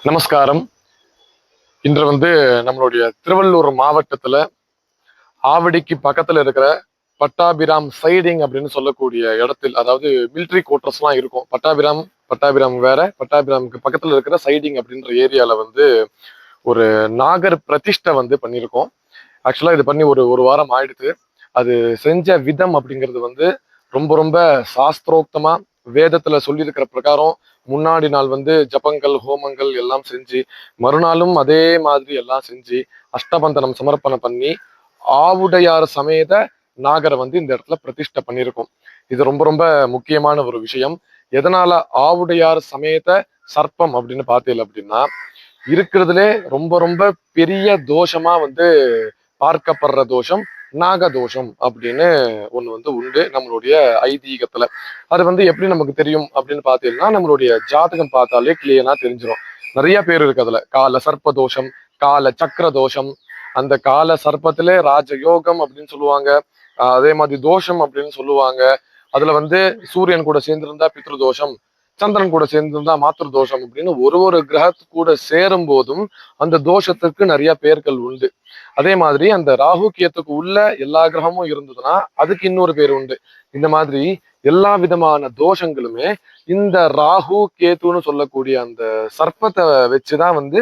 நமஸ்காரம். இன்று நம்மளுடைய திருவள்ளூர் மாவட்டத்துல ஆவடிக்கு பக்கத்துல இருக்கிற பட்டாபிராம் சைடிங் அப்படின்னு சொல்லக்கூடிய இடத்தில், அதாவது மிலிட்ரி குவார்டர்ஸ் எல்லாம் இருக்கும். பட்டாபிராம் வேற, பட்டாபிராமுக்கு பக்கத்துல இருக்கிற சைடிங் அப்படின்ற ஏரியால ஒரு நாகர் பிரதிஷ்டை பண்ணியிருக்கோம். ஆக்சுவலா இது பண்ணி ஒரு ஒரு வாரம் ஆயிடுது. அது செஞ்ச விதம் அப்படிங்கிறது ரொம்ப ரொம்ப சாஸ்திரோக்தமா வேதத்துல சொல்லியிருக்கிற பிரகாரம் முன்னாடி நாள் ஜபங்கள் ஹோமங்கள் எல்லாம் செஞ்சு, மறுநாளும் அதே மாதிரி எல்லாம் செஞ்சு அஷ்டபந்தனம் சமர்ப்பணம் பண்ணி ஆவுடையார் சமேத நாகரை இந்த இடத்துல பிரதிஷ்டை பண்ணியிருக்கோம். இது ரொம்ப ரொம்ப முக்கியமான ஒரு விஷயம். எதனால ஆவுடையார் சமேத சர்ப்பம் அப்படின்னு பார்த்தீங்க அப்படின்னா, இருக்கிறதுலே ரொம்ப ரொம்ப பெரிய தோஷமா பார்க்கப்படுற தோஷம் நாகதோஷம் அப்படின்னு ஒண்ணு உண்டு நம்மளுடைய ஐதீகத்துல. அது எப்படி நமக்கு தெரியும் அப்படின்னு பார்த்தீங்கன்னா, நம்மளுடைய ஜாதகம் பார்த்தாலே கிளியரா தெரிஞ்சிடும். நிறைய பேர் இருக்கு அதுல. கால சர்ப்ப தோஷம், கால சக்கர தோஷம், அந்த கால சர்ப்பத்திலே ராஜயோகம் அப்படின்னு சொல்லுவாங்க. அதே மாதிரி தோஷம் அப்படின்னு சொல்லுவாங்க. அதுல சூரியன் கூட சேர்ந்திருந்தா பித்ரு தோஷம், சந்திரன் கூட சேர்ந்திருந்தா மாத்திரு தோஷம் அப்படின்னு ஒரு ஒரு கிரகத்து கூட சேரும் போதும் அந்த தோஷத்துக்கு நிறைய பேர்கள் உண்டு. அதே மாதிரி அந்த ராகு கேத்துக்கு உள்ள எல்லா கிரகமும் இருந்ததுன்னா அதுக்கு இன்னொரு பேர் உண்டு. இந்த மாதிரி எல்லா விதமான தோஷங்களுமே இந்த ராகு கேத்துன்னு சொல்லக்கூடிய அந்த சர்ப்பத்தை வச்சுதான்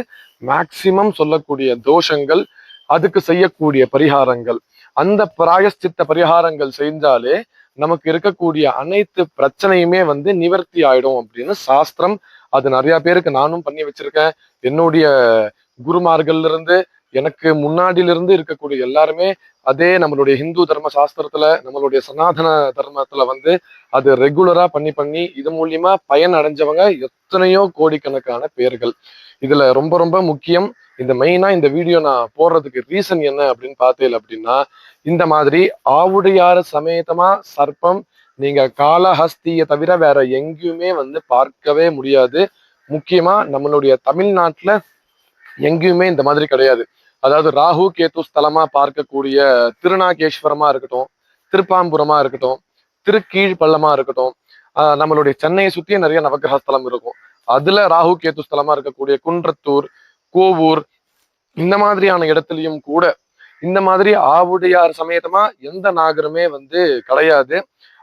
மேக்சிமம் சொல்லக்கூடிய தோஷங்கள், அதுக்கு செய்யக்கூடிய பரிகாரங்கள். அந்த பிராயஷ்சித்த பரிகாரங்கள் செஞ்சாலே நமக்கு இருக்கக்கூடிய அனைத்து பிரச்சனையுமே நிவர்த்தி ஆயிடும் அப்படின்னு சாஸ்திரம். அது நிறைய பேருக்கு நானும் பண்ணி வச்சிருக்கேன். என்னுடைய குருமார்கள்ல இருந்து எனக்கு முன்னாடியிலிருந்து இருக்கக்கூடிய எல்லாருமே அதே நம்மளுடைய ஹிந்து தர்ம சாஸ்திரத்துல, நம்மளுடைய சனாதன தர்மத்துல அது ரெகுலரா பண்ணி பண்ணி இது மூலியமா பயன் அடைஞ்சவங்க எத்தனையோ கோடிக்கணக்கான பேர்கள். இதுல ரொம்ப ரொம்ப முக்கியம், இந்த மெயினா இந்த வீடியோ நான் போடுறதுக்கு ரீசன் என்ன அப்படின்னு பார்த்தேன் அப்படின்னா, இந்த மாதிரி ஆவுடையார் சமேதமா சர்ப்பம் நீங்க காளஹஸ்தியை தவிர வேற எங்கேயுமே பார்க்கவே முடியாது. முக்கியமா நம்மளுடைய தமிழ்நாட்டுல எங்கேயுமே இந்த மாதிரி கிடையாது. அதாவது ராகு கேத்து ஸ்தலமா பார்க்கக்கூடிய திருநாகேஸ்வரமா இருக்கட்டும், திருப்பாம்புரமா இருக்கட்டும், திருக்கீழ்பள்ளமா இருக்கட்டும், நம்மளுடைய சென்னையை சுத்தியே நிறைய நவகிரக ஸ்தலம் இருக்கும். அதுல ராகு கேத்து ஸ்தலமா இருக்கக்கூடிய குன்றத்தூர், கோவூர், இந்த மாதிரியான இடத்துலயும் கூட இந்த மாதிரி ஆவுடையார் சமேதமா எந்த நாகருமே கிடையாது.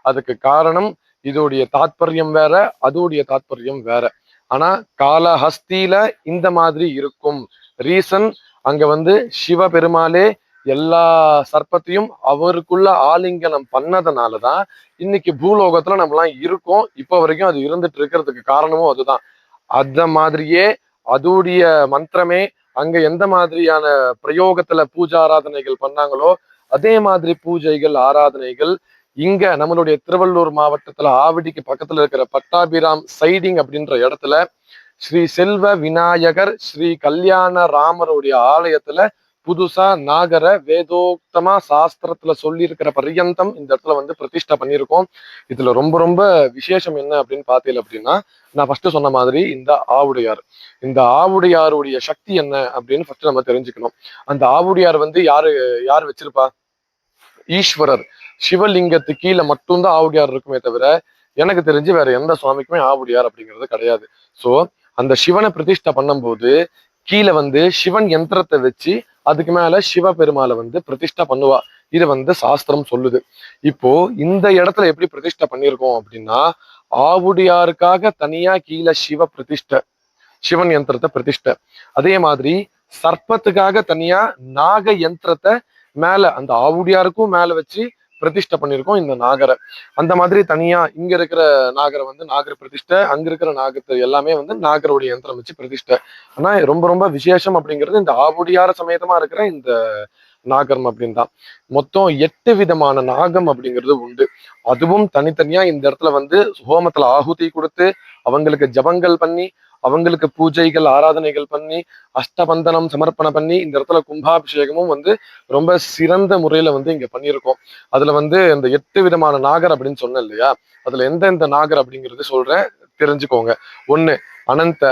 அதுக்கு காரணம் இதோடைய தாத்பரியம் வேற, அதோடைய தாத்பரியம் வேற. ஆனா காளஹஸ்தியில இந்த மாதிரி இருக்கும் ரீசன், அங்க சிவபெருமாளே எல்லா சர்ப்பத்தையும் அவருக்குள்ள ஆலிங்கனம் பண்ணதுனாலதான் இன்னைக்கு பூலோகத்துல நம்மலாம் இருக்கோம். இப்ப வரைக்கும் அது இருந்துட்டு இருக்கிறதுக்கு காரணமும் அதுதான். அந்த மாதிரியே அதோடைய மந்திரமே அங்க எந்த மாதிரியான பிரயோகத்துல பூஜா ஆராதனைகள் பண்ணாங்களோ அதே மாதிரி பூஜைகள் ஆராதனைகள் இங்க நம்மளுடைய திருவள்ளூர் மாவட்டத்துல ஆவடிக்கு பக்கத்துல இருக்கிற பட்டாபிராம் சைடிங் அப்படின்ற இடத்துல ஸ்ரீ செல்வ விநாயகர் ஸ்ரீ கல்யாண ராமருடைய ஆலயத்துல புதுசா நாகர வேதோக்தமா சாஸ்திரத்துல சொல்லி இருக்கிற பர்யந்தம் இந்த இடத்துல பிரதிஷ்டை பண்ணியிருக்கோம். இதுல ரொம்ப ரொம்ப விசேஷம் என்ன அப்படின்னு பார்த்தீங்க அப்படின்னா, நான் ஃபர்ஸ்ட் சொன்ன மாதிரி இந்த ஆவுடையாருடைய சக்தி என்ன அப்படின்னு ஃபர்ஸ்ட் நம்ம தெரிஞ்சுக்கணும். அந்த ஆவுடையார் யாரு யார் வச்சிருப்பா? ஈஸ்வரர். சிவலிங்கத்துக்கு கீழே மட்டும்தான் ஆவுடையார் இருக்குமே தவிர எனக்கு தெரிஞ்சு வேற எந்த சுவாமிக்குமே ஆவுடையார் அப்படிங்கிறது கிடையாது. சோ அந்த சிவனை பிரதிஷ்டை பண்ணும்போது கீழே சிவன் யந்திரத்தை வச்சு அதுக்கு மேல சிவபெருமாளை பிரதிஷ்டை பண்ணுவா. இது சாஸ்திரம் சொல்லுது. இப்போ இந்த இடத்துல எப்படி பிரதிஷ்டை பண்ணியிருக்கோம் அப்படின்னா, ஆவுடையாருக்காக தனியா கீழே சிவ பிரதிஷ்டை, சிவன் யந்திரத்தை பிரதிஷ்டை. அதே மாதிரி சர்ப்பத்துக்காக தனியா நாக யந்திரத்தை மேல அந்த ஆவுடையாருக்கும் மேல வச்சு பிரதிஷ்டை பண்ணியிருக்கோம் இந்த நாகரை. அந்த மாதிரி தனியா இங்க இருக்கிற நாகரை நாகர பிரதிஷ்டை, அங்க இருக்கிற நாகத்தை எல்லாமே நாகருடைய யந்திரம் வச்சு பிரதிஷ்டை. ஆனா ரொம்ப ரொம்ப விசேஷம் அப்படிங்கிறது இந்த ஆவுடையார சமேதமா இருக்கிற இந்த நாகம் அப்படின்னு தான். மொத்தம் 8 விதமான நாகம் அப்படிங்கிறது உண்டு. அதுவும் தனித்தனியா இந்த இடத்துல ஹோமத்துல ஆகுதி கொடுத்து அவங்களுக்கு ஜபங்கள் பண்ணி அவங்களுக்கு பூஜைகள் ஆராதனைகள் பண்ணி அஷ்டபந்தனம் சமர்ப்பணம் பண்ணி இந்த இடத்துல கும்பாபிஷேகமும் ரொம்ப சிறந்த முறையில இங்க பண்ணியிருக்கோம். அதுல இந்த 8 விதமான நாகர் அப்படின்னு சொன்னேன் இல்லையா, அதுல எந்தெந்த நாகர் அப்படிங்கிறது சொல்றேன், தெரிஞ்சுக்கோங்க. 1 அனந்த,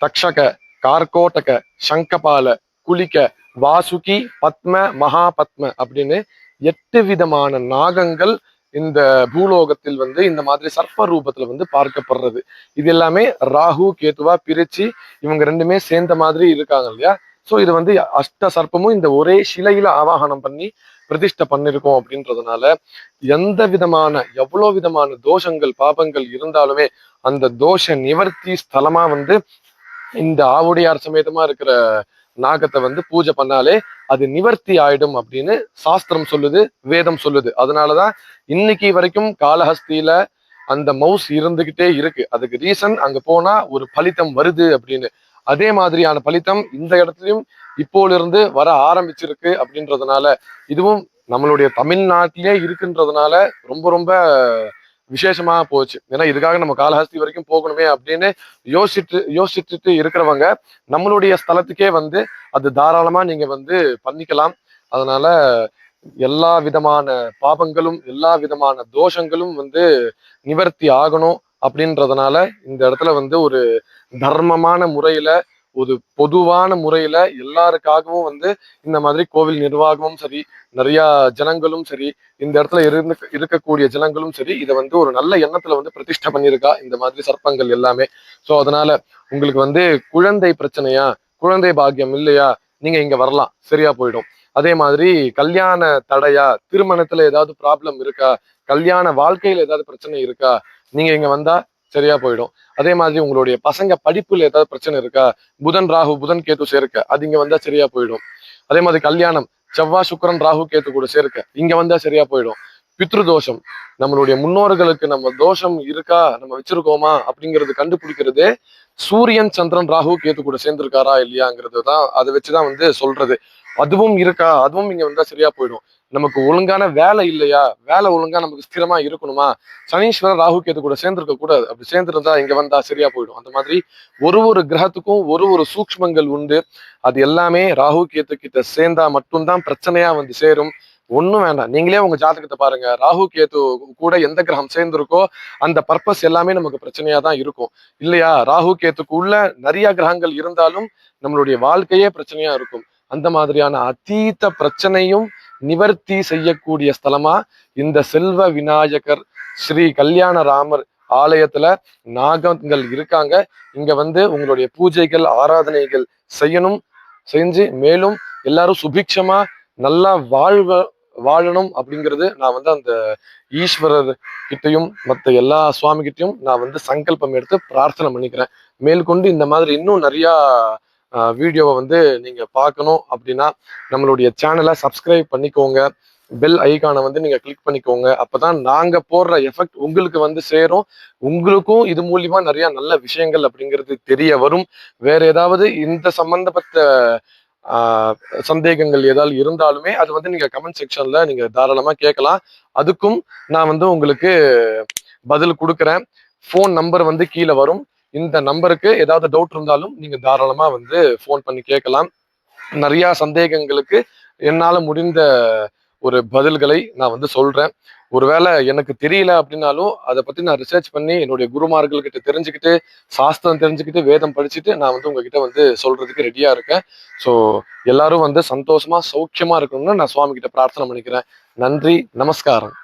தக்ஷக, கார்கோட்டக, சங்கபால, குலிக்க, வாசுகி, பத்ம, மகாபத்ம அப்படின்னு 8 விதமான நாகங்கள் இந்த பூலோகத்தில் வந்து இந்த மாதிரி சர்ப்ப ரூபத்துல வந்து பார்க்கப்படுறது. இது எல்லாமே ராகு கேதுவா பிரிச்சு இவங்க ரெண்டுமே சேர்ந்த மாதிரி இருக்காங்க இல்லையா. சோ இது வந்து அஷ்ட சர்ப்பமும் இந்த ஒரே சிலையில ஆவாகனம் பண்ணி பிரதிஷ்டை பண்ணிருக்கோம் அப்படின்றதுனால எந்த விதமான எவ்வளவு விதமான தோஷங்கள் பாபங்கள் இருந்தாலுமே அந்த தோஷ நிவர்த்தி ஸ்தலமா வந்து இந்த ஆவுடையார் சமேதமா இருக்கிற நாகத்தை வந்து பூஜை பண்ணாலே அது நிவர்த்தி ஆயிடும் அப்படின்னு சாஸ்திரம் சொல்லுது, வேதம் சொல்லுது. அதனாலதான் இன்னைக்கு வரைக்கும் காளஹஸ்தியில அந்த மவுஸ் இருந்துகிட்டே இருக்கு. அதுக்கு ரீசன் அங்க போனா ஒரு பலித்தம் வருது அப்படின்னு. அதே மாதிரியான பலித்தம் இந்த இடத்துலயும் இப்போலிருந்து வர ஆரம்பிச்சிருக்கு அப்படின்றதுனால இதுவும் நம்மளுடைய தமிழ்நாட்டிலே இருக்குன்றதுனால ரொம்ப ரொம்ப விசேஷமா போச்சு. ஏன்னா இதுக்காக நம்ம காளஹஸ்தி வரைக்கும் போகணுமே அப்படின்னு யோசிச்சுட்டு இருக்கிறவங்க நம்மளுடைய ஸ்தலத்துக்கே வந்து அது தாராளமா நீங்க வந்து பண்ணிக்கலாம். அதனால எல்லா விதமான பாபங்களும் எல்லா விதமான தோஷங்களும் வந்து நிவர்த்தி ஆகணும் அப்படின்றதுனால இந்த இடத்துல வந்து ஒரு தர்மமான முறையில ஒரு பொதுவான முறையில எல்லாருக்காகவும் வந்து இந்த மாதிரி கோவில் நிர்வாகமும் சரி, நிறைய ஜனங்களும் சரி, இந்த இடத்துல இருக்கக்கூடிய ஜனங்களும் சரி, இதை வந்து ஒரு நல்ல எண்ணத்துல வந்து பிரதிஷ்டை பண்ணியிருக்கா இந்த மாதிரி சர்ப்பங்கள் எல்லாமே. ஸோ அதனால உங்களுக்கு வந்து குழந்தை பிரச்சனையா, குழந்தை பாக்கியம் இல்லையா, நீங்க இங்க வரலாம், சரியா போயிடும். அதே மாதிரி கல்யாண தடையா, திருமணத்துல ஏதாவது ப்ராப்ளம் இருக்கா, கல்யாண வாழ்க்கையில ஏதாவது பிரச்சனை இருக்கா, நீங்க இங்க வந்தா சரியா போயிடும். அதே மாதிரி உங்களுடைய பசங்க படிப்புல ஏதாவது பிரச்சனை இருக்கா, புதன் ராகு புதன் கேத்து சேர்க்க, அது இங்க வந்தா சரியா போயிடும். அதே மாதிரி கல்யாணம் செவ்வாய் சுக்கிரன் ராகு கேத்து கூட சேர்க்க இங்க வந்தா சரியா போயிடும். பித்ரு தோஷம், நம்மளுடைய முன்னோர்களுக்கு நம்ம தோஷம் இருக்கா, நம்ம வச்சிருக்கோமா அப்படிங்கிறது கண்டுபிடிக்கிறதே சூரியன் சந்திரன் ராகு கேத்து கூட சேர்ந்திருக்காரா இல்லையாங்கிறது தான், அதை வச்சுதான் வந்து சொல்றது. அதுவும் இருக்கா, அதுவும் இங்க வந்தா சரியா போயிடும். நமக்கு ஒழுங்கான வேலை இல்லையா, வேலை ஒழுங்கா நமக்கு ஸ்திரமா இருக்கணுமா, சனீஸ்வரர் ராகு கேத்து கூட சேர்ந்திருக்க கூடாது, அப்படி சேர்ந்திருந்தா இங்க வந்தா சரியா போயிடும். அந்த மாதிரி ஒரு ஒரு கிரகத்துக்கும் ஒரு ஒரு சூக்ஷ்மங்கள் உண்டு. அது எல்லாமே ராகு கேத்து கிட்ட சேர்ந்தா மட்டும்தான் பிரச்சனையா வந்து சேரும். ஒண்ணும் வேண்டாம், நீங்களே உங்க ஜாதகத்தை பாருங்க, ராகு கேத்து கூட எந்த கிரகம் சேர்ந்திருக்கோ அந்த பர்பஸ் எல்லாமே நமக்கு பிரச்சனையா தான் இருக்கும் இல்லையா. ராகு கேத்துக்குள்ள நிறைய கிரகங்கள் இருந்தாலும் நம்மளுடைய வாழ்க்கையே பிரச்சனையா இருக்கும். அந்த மாதிரியான அதீத பிரச்சனையும் நிவர்த்தி செய்யக்கூடிய ஸ்தலமா இந்த செல்வ விநாயகர் ஸ்ரீ கல்யாண ராமர் ஆலயத்துல நாகங்கள் இருக்காங்க. இங்க வந்து உங்களுடைய பூஜைகள் ஆராதனைகள் செய்யணும், செஞ்சு மேலும் எல்லாரும் சுபிக்ஷமா நல்லா வாழணும் அப்படிங்கிறது நான் வந்து அந்த ஈஸ்வரர் கிட்டையும் மற்ற எல்லா சுவாமி கிட்டையும் நான் வந்து சங்கல்பம் எடுத்து பிரார்த்தனை பண்ணிக்கிறேன். மேற்கொண்டு இந்த மாதிரி இன்னும் நிறைய வீடியோவை வந்து நீங்க பார்க்கணும் அப்படின்னா நம்மளுடைய சேனலை சப்ஸ்கிரைப் பண்ணிக்கோங்க, பெல் ஐகானை வந்து நீங்க கிளிக் பண்ணிக்கோங்க. அப்பதான் நாங்க போடுற எஃபெக்ட் உங்களுக்கு வந்து சேரும். உங்களுக்கும் இது மூலியமா நிறைய நல்ல விஷயங்கள் அப்படிங்கிறது தெரிய வரும். வேற ஏதாவது இந்த சம்பந்தப்பட்ட சந்தேகங்கள் ஏதாவது இருந்தாலுமே அது வந்து நீங்க கமெண்ட் செக்ஷன்ல நீங்க தாராளமா கேட்கலாம். அதுக்கும் நான் வந்து உங்களுக்கு பதில் கொடுக்குறேன். ஃபோன் நம்பர் வந்து கீழே வரும். இந்த நம்பருக்கு ஏதாவது டவுட் இருந்தாலும் நீங்க தாராளமா வந்து ஃபோன் பண்ணி கேட்கலாம். நிறைய சந்தேகங்களுக்கு என்னால முடிந்த ஒரு பதில்களை நான் வந்து சொல்றேன். ஒருவேளை எனக்கு தெரியல அப்படின்னாலும் அதை பத்தி நான் ரிசர்ச் பண்ணி என்னுடைய குருமார்கள் கிட்ட தெரிஞ்சுக்கிட்டு, சாஸ்திரம் தெரிஞ்சுக்கிட்டு, வேதம் படிச்சுட்டு நான் வந்து உங்ககிட்ட வந்து சொல்றதுக்கு ரெடியா இருக்கேன். ஸோ எல்லாரும் வந்து சந்தோஷமா சௌக்கியமா இருக்கணும்னு நான் சுவாமி கிட்ட பிரார்த்தனை பண்ணிக்கிறேன். நன்றி, நமஸ்காரம்.